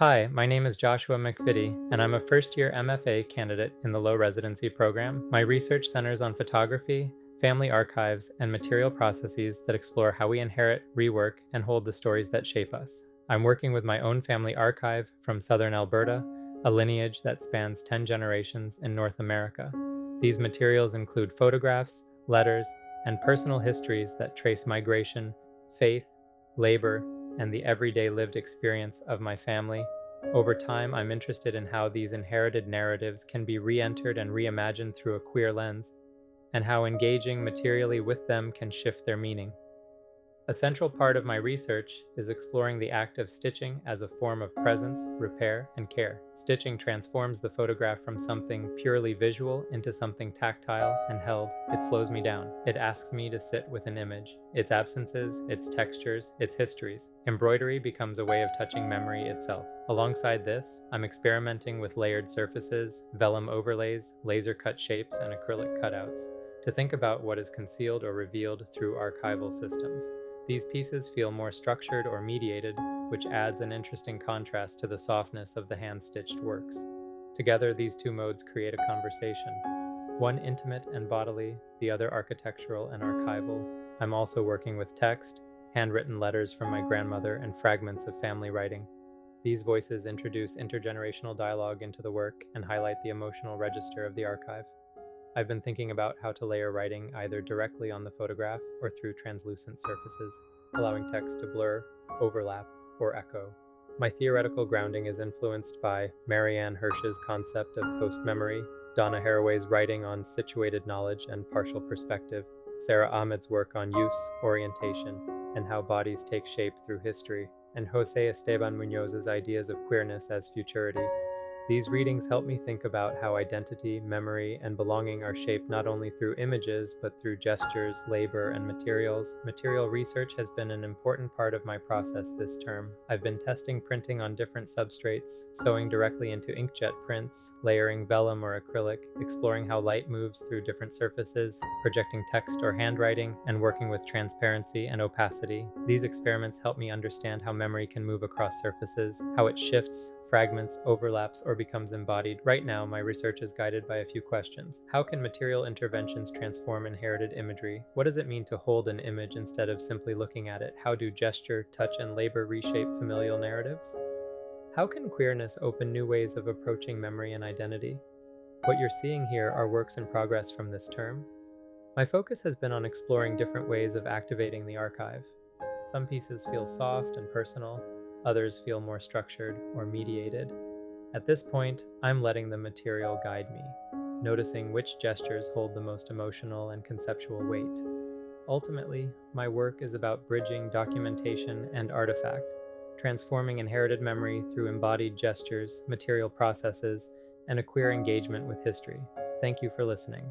Hi, my name is Joshua McVeity, and I'm a first-year MFA candidate in the Low Residency program. My research centers on photography, family archives, and material processes that explore how we inherit, rework, and hold the stories that shape us. I'm working with my own family archive from southern Alberta, a lineage that spans 10 generations in North America. These materials include photographs, letters, and personal histories that trace migration, faith, labor, and the everyday lived experience of my family. Over time, I'm interested in how these inherited narratives can be re-entered and reimagined through a queer lens, and how engaging materially with them can shift their meaning. A central part of my research is exploring the act of stitching as a form of presence, repair, and care. Stitching transforms the photograph from something purely visual into something tactile and held. It slows me down. It asks me to sit with an image, its absences, its textures, its histories. Embroidery becomes a way of touching memory itself. Alongside this, I'm experimenting with layered surfaces, vellum overlays, laser-cut shapes, and acrylic cutouts to think about what is concealed or revealed through archival systems. These pieces feel more structured or mediated, which adds an interesting contrast to the softness of the hand-stitched works. Together, these two modes create a conversation, one intimate and bodily, the other architectural and archival. I'm also working with text, handwritten letters from my grandmother, and fragments of family writing. These voices introduce intergenerational dialogue into the work and highlight the emotional register of the archive. I've been thinking about how to layer writing either directly on the photograph or through translucent surfaces, allowing text to blur, overlap, or echo. My theoretical grounding is influenced by Marianne Hirsch's concept of postmemory, Donna Haraway's writing on situated knowledge and partial perspective, Sarah Ahmed's work on use, orientation, and how bodies take shape through history, and Jose Esteban Muñoz's ideas of queerness as futurity. These readings help me think about how identity, memory, and belonging are shaped not only through images, but through gestures, labor, and materials. Material research has been an important part of my process this term. I've been testing printing on different substrates, sewing directly into inkjet prints, layering vellum or acrylic, exploring how light moves through different surfaces, projecting text or handwriting, and working with transparency and opacity. These experiments help me understand how memory can move across surfaces, how it shifts, fragments, overlaps, or becomes embodied. Right now, my research is guided by a few questions. How can material interventions transform inherited imagery? What does it mean to hold an image instead of simply looking at it? How do gesture, touch, and labor reshape familial narratives? How can queerness open new ways of approaching memory and identity? What you're seeing here are works in progress from this term. My focus has been on exploring different ways of activating the archive. Some pieces feel soft and personal, others feel more structured or mediated. At this point, I'm letting the material guide me, noticing which gestures hold the most emotional and conceptual weight. Ultimately, my work is about bridging documentation and artifact, transforming inherited memory through embodied gestures, material processes, and a queer engagement with history. Thank you for listening.